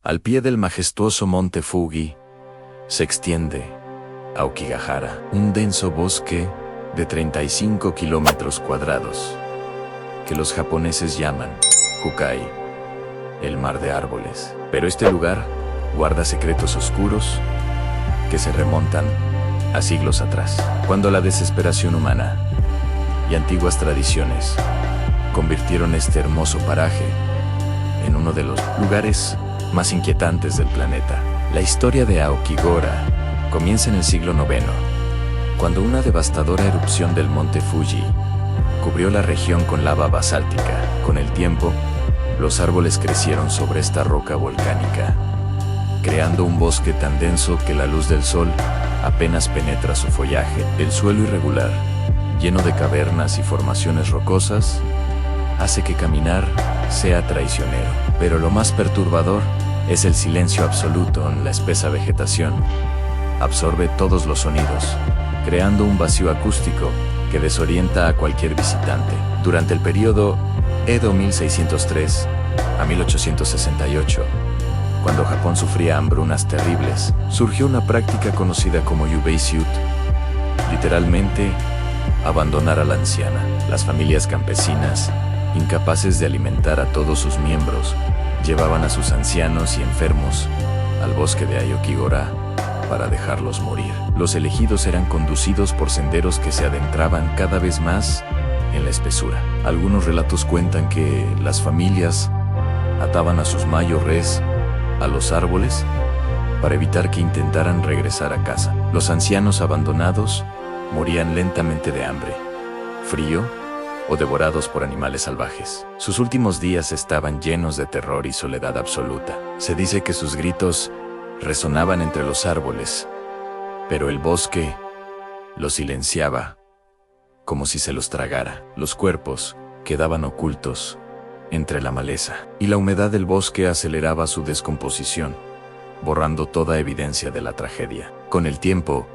Al pie del majestuoso monte Fuji se extiende Aokigahara, un denso bosque de 35 kilómetros cuadrados, que los japoneses llaman Hukai, el mar de árboles. Pero este lugar guarda secretos oscuros que se remontan a siglos atrás, cuando la desesperación humana y antiguas tradiciones convirtieron este hermoso paraje en uno de los lugares más inquietantes del planeta. La historia de Aokigahara comienza en el siglo IX, cuando una devastadora erupción del monte Fuji cubrió la región con lava basáltica. Con el tiempo, los árboles crecieron sobre esta roca volcánica, creando un bosque tan denso que la luz del sol apenas penetra su follaje. El suelo irregular, lleno de cavernas y formaciones rocosas, hace que caminar sea traicionero. Pero lo más perturbador es el silencio absoluto en la espesa vegetación. Absorbe todos los sonidos, creando un vacío acústico que desorienta a cualquier visitante. Durante el periodo Edo 1603 a 1868, cuando Japón sufría hambrunas terribles, surgió una práctica conocida como Yubeishyut, literalmente, abandonar a la anciana. Las familias campesinas, incapaces de alimentar a todos sus miembros, llevaban a sus ancianos y enfermos al bosque de Aokigahara para dejarlos morir. Los elegidos eran conducidos por senderos que se adentraban cada vez más en la espesura. Algunos relatos cuentan que las familias ataban a sus mayores a los árboles para evitar que intentaran regresar a casa. Los ancianos abandonados morían lentamente de hambre, frío o devorados por animales salvajes. Sus últimos días estaban llenos de terror y soledad absoluta. Se dice que sus gritos resonaban entre los árboles, pero el bosque los silenciaba, como si se los tragara. Los cuerpos quedaban ocultos entre la maleza, y la humedad del bosque aceleraba su descomposición, borrando toda evidencia de la tragedia. Con el tiempo,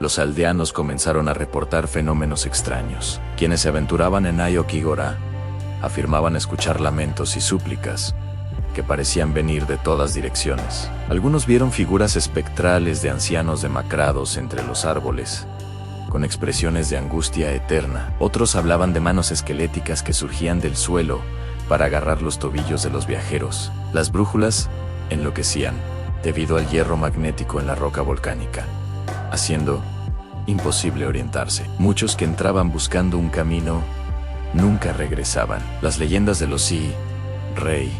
los aldeanos comenzaron a reportar fenómenos extraños. Quienes se aventuraban en Aokigahara afirmaban escuchar lamentos y súplicas que parecían venir de todas direcciones. Algunos vieron figuras espectrales de ancianos demacrados entre los árboles, con expresiones de angustia eterna. Otros hablaban de manos esqueléticas que surgían del suelo para agarrar los tobillos de los viajeros. Las brújulas enloquecían debido al hierro magnético en la roca volcánica, haciendo imposible orientarse. Muchos que entraban buscando un camino nunca regresaban. Las leyendas de los Rei,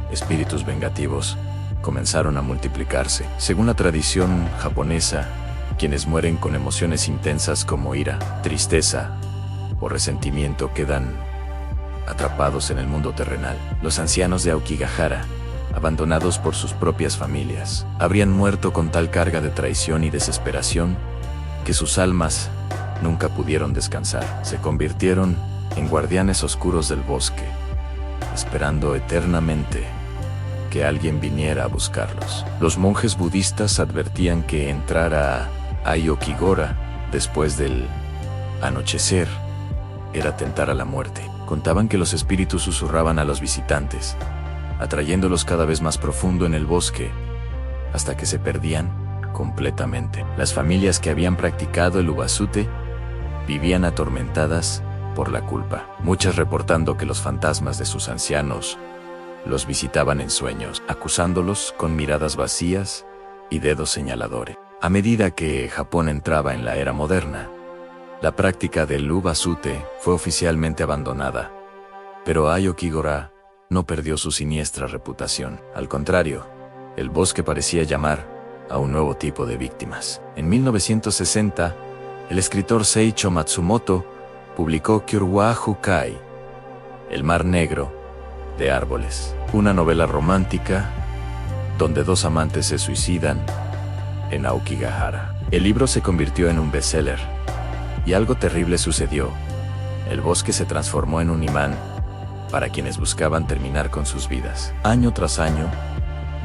espíritus vengativos, comenzaron a multiplicarse. Según la tradición japonesa, quienes mueren con emociones intensas como ira, tristeza o resentimiento quedan atrapados en el mundo terrenal. Los ancianos de Aokigahara, abandonados por sus propias familias, habrían muerto con tal carga de traición y desesperación que sus almas nunca pudieron descansar. Se convirtieron en guardianes oscuros del bosque, esperando eternamente que alguien viniera a buscarlos. Los monjes budistas advertían que entrar a Aokigahara después del anochecer era tentar a la muerte. Contaban que los espíritus susurraban a los visitantes, atrayéndolos cada vez más profundo en el bosque, hasta que se perdían completamente. Las familias que habían practicado el ubasute vivían atormentadas por la culpa, muchas reportando que los fantasmas de sus ancianos los visitaban en sueños, acusándolos con miradas vacías y dedos señaladores. A medida que Japón entraba en la era moderna, la práctica del ubasute fue oficialmente abandonada, pero Aokigahara no perdió su siniestra reputación. Al contrario, el bosque parecía llamar a un nuevo tipo de víctimas. En 1960, el escritor Seicho Matsumoto publicó Kyoruwa Hukai, El mar negro de árboles, una novela romántica donde dos amantes se suicidan en Aokigahara. El libro se convirtió en un bestseller, y algo terrible sucedió. El bosque se transformó en un imán para quienes buscaban terminar con sus vidas. Año tras año,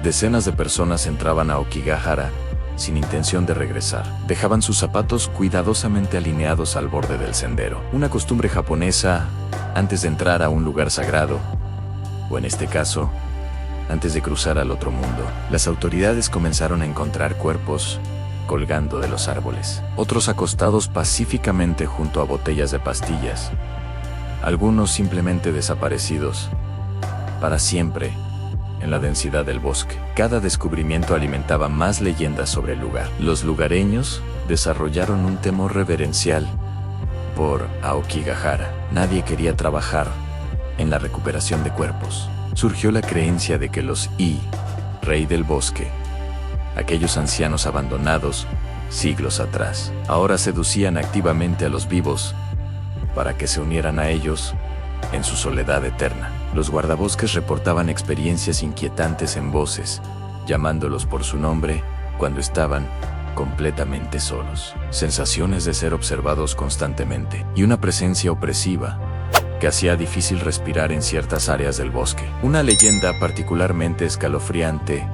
decenas de personas entraban a Aokigahara sin intención de regresar. Dejaban sus zapatos cuidadosamente alineados al borde del sendero. Una costumbre japonesa antes de entrar a un lugar sagrado, o en este caso, antes de cruzar al otro mundo. Las autoridades comenzaron a encontrar cuerpos colgando de los árboles, otros acostados pacíficamente junto a botellas de pastillas, algunos simplemente desaparecidos para siempre en la densidad del bosque. Cada descubrimiento alimentaba más leyendas sobre el lugar. Los lugareños desarrollaron un temor reverencial por Aokigahara. Nadie quería trabajar en la recuperación de cuerpos. Surgió la creencia de que los rey del bosque, aquellos ancianos abandonados siglos atrás, ahora seducían activamente a los vivos para que se unieran a ellos en su soledad eterna. Los guardabosques reportaban experiencias inquietantes en voces, llamándolos por su nombre cuando estaban completamente solos. Sensaciones de ser observados constantemente y una presencia opresiva que hacía difícil respirar en ciertas áreas del bosque. Una leyenda particularmente escalofriante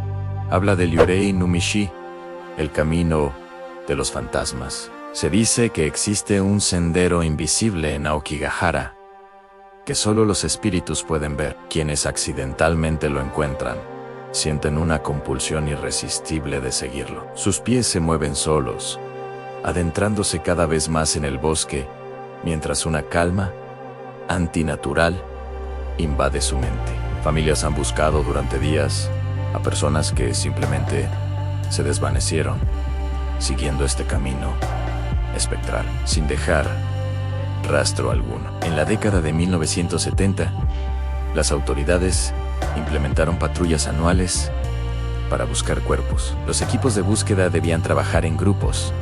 habla del Yurei Numishi, el camino de los fantasmas. Se dice que existe un sendero invisible en Aokigahara que solo los espíritus pueden ver. Quienes accidentalmente lo encuentran sienten una compulsión irresistible de seguirlo. Sus pies se mueven solos, adentrándose cada vez más en el bosque, mientras una calma antinatural invade su mente. Familias han buscado durante días a personas que simplemente se desvanecieron, siguiendo este camino espectral, sin dejar rastro alguno. En la década de 1970, las autoridades implementaron patrullas anuales para buscar cuerpos. Los equipos de búsqueda debían trabajar en grupos,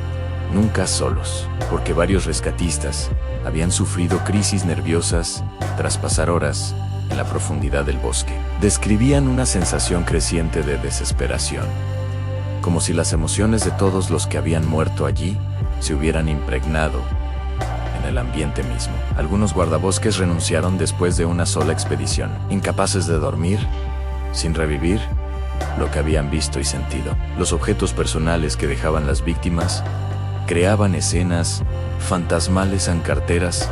nunca solos, porque varios rescatistas habían sufrido crisis nerviosas tras pasar horas en la profundidad del bosque. Describían una sensación creciente de desesperación, como si las emociones de todos los que habían muerto allí se hubieran impregnado en el ambiente mismo. Algunos guardabosques renunciaron después de una sola expedición, incapaces de dormir, sin revivir lo que habían visto y sentido. Los objetos personales que dejaban las víctimas creaban escenas fantasmales en carteras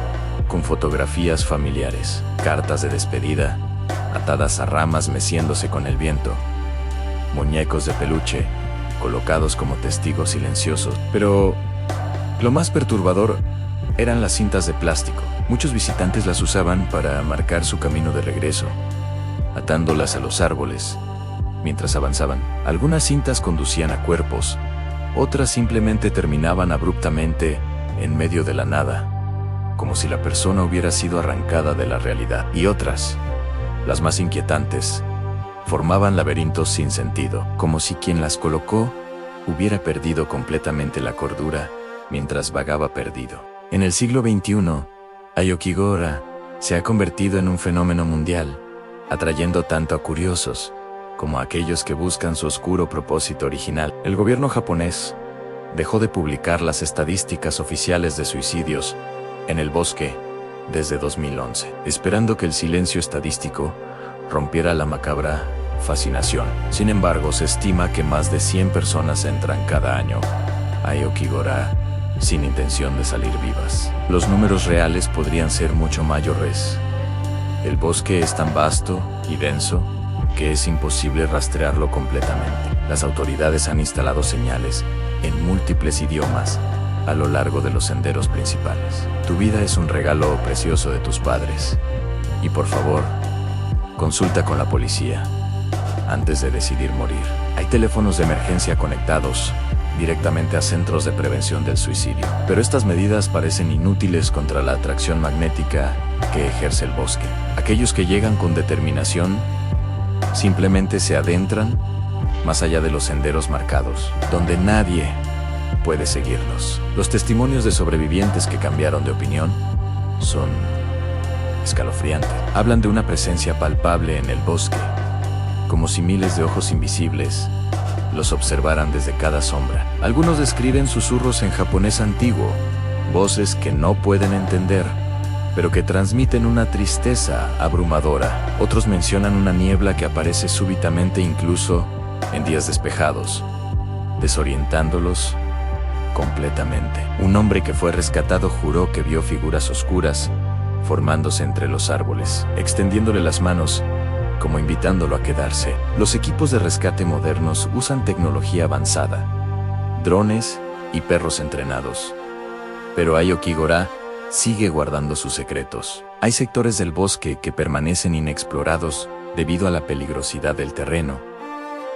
con fotografías familiares, cartas de despedida atadas a ramas meciéndose con el viento, muñecos de peluche colocados como testigos silenciosos. Pero lo más perturbador eran las cintas de plástico. Muchos visitantes las usaban para marcar su camino de regreso, atándolas a los árboles mientras avanzaban. Algunas cintas conducían a cuerpos, otras simplemente terminaban abruptamente en medio de la nada, como si la persona hubiera sido arrancada de la realidad. Y otras, las más inquietantes, formaban laberintos sin sentido, como si quien las colocó hubiera perdido completamente la cordura mientras vagaba perdido. En el siglo XXI, Aokigahara se ha convertido en un fenómeno mundial, atrayendo tanto a curiosos como a aquellos que buscan su oscuro propósito original. El gobierno japonés dejó de publicar las estadísticas oficiales de suicidios en el bosque desde 2011, esperando que el silencio estadístico rompiera la macabra fascinación. Sin embargo, se estima que más de 100 personas entran cada año a Aokigahara sin intención de salir vivas. Los números reales podrían ser mucho mayores. El bosque es tan vasto y denso que es imposible rastrearlo completamente. Las autoridades han instalado señales en múltiples idiomas a lo largo de los senderos principales. Tu vida es un regalo precioso de tus padres. Y por favor, consulta con la policía antes de decidir morir. Hay teléfonos de emergencia conectados directamente a centros de prevención del suicidio. Pero estas medidas parecen inútiles contra la atracción magnética que ejerce el bosque. Aquellos que llegan con determinación simplemente se adentran más allá de los senderos marcados, donde nadie puede seguirlos. Los testimonios de sobrevivientes que cambiaron de opinión son escalofriantes. Hablan de una presencia palpable en el bosque, como si miles de ojos invisibles los observaran desde cada sombra. Algunos describen susurros en japonés antiguo, voces que no pueden entender, pero que transmiten una tristeza abrumadora. Otros mencionan una niebla que aparece súbitamente incluso en días despejados, desorientándolos completamente. Un hombre que fue rescatado juró que vio figuras oscuras formándose entre los árboles, extendiéndole las manos como invitándolo a quedarse. Los equipos de rescate modernos usan tecnología avanzada, drones y perros entrenados. Pero Aokigahara sigue guardando sus secretos. Hay sectores del bosque que permanecen inexplorados debido a la peligrosidad del terreno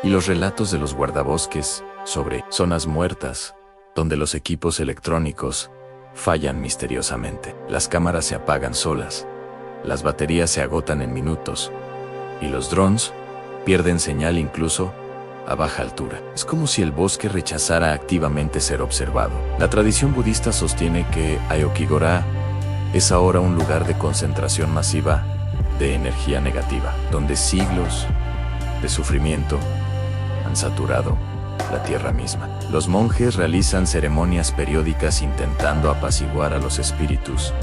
y los relatos de los guardabosques sobre zonas muertas, donde los equipos electrónicos fallan misteriosamente. Las cámaras se apagan solas, las baterías se agotan en minutos y los drones pierden señal incluso a baja altura. Es como si el bosque rechazara activamente ser observado. La tradición budista sostiene que Aokigahara es ahora un lugar de concentración masiva de energía negativa, donde siglos de sufrimiento han saturado la tierra misma. Los monjes realizan ceremonias periódicas intentando apaciguar a los espíritus,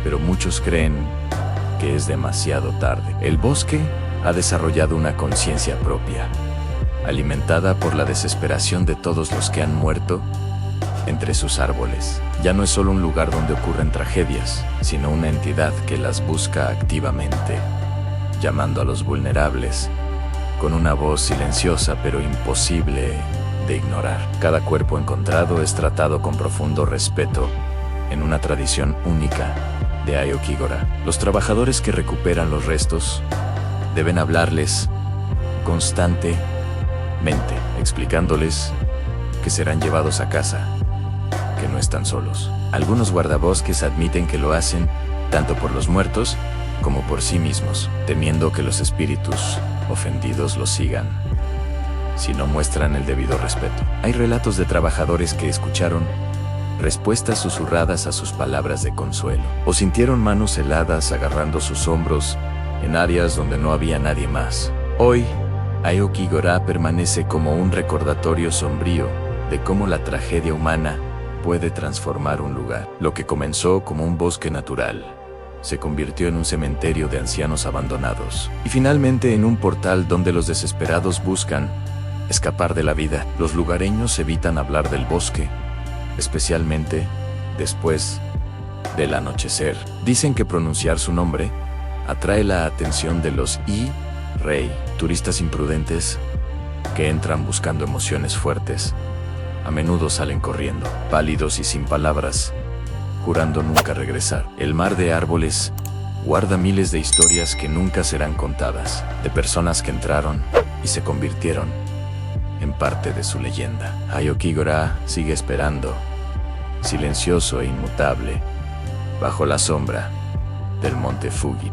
pero muchos creen que es demasiado tarde. El bosque ha desarrollado una conciencia propia, alimentada por la desesperación de todos los que han muerto entre sus árboles. Ya no es solo un lugar donde ocurren tragedias, sino una entidad que las busca activamente, llamando a los vulnerables con una voz silenciosa pero imposible de ignorar. Cada cuerpo encontrado es tratado con profundo respeto en una tradición única de Aokigahara. Los trabajadores que recuperan los restos deben hablarles constantemente, explicándoles que serán llevados a casa, que no están solos. Algunos guardabosques admiten que lo hacen tanto por los muertos como por sí mismos, temiendo que los espíritus ofendidos los sigan si no muestran el debido respeto. Hay relatos de trabajadores que escucharon respuestas susurradas a sus palabras de consuelo, o sintieron manos heladas agarrando sus hombros en áreas donde no había nadie más. Hoy, Aokigahara permanece como un recordatorio sombrío de cómo la tragedia humana puede transformar un lugar. Lo que comenzó como un bosque natural se convirtió en un cementerio de ancianos abandonados, y finalmente en un portal donde los desesperados buscan escapar de la vida. Los lugareños evitan hablar del bosque, especialmente después del anochecer. Dicen que pronunciar su nombre atrae la atención de los rey, turistas imprudentes que entran buscando emociones fuertes. A menudo salen corriendo, pálidos y sin palabras, jurando nunca regresar. El mar de árboles guarda miles de historias que nunca serán contadas, de personas que entraron y se convirtieron en parte de su leyenda. Aokigahara sigue esperando, silencioso e inmutable, bajo la sombra del monte Fuji.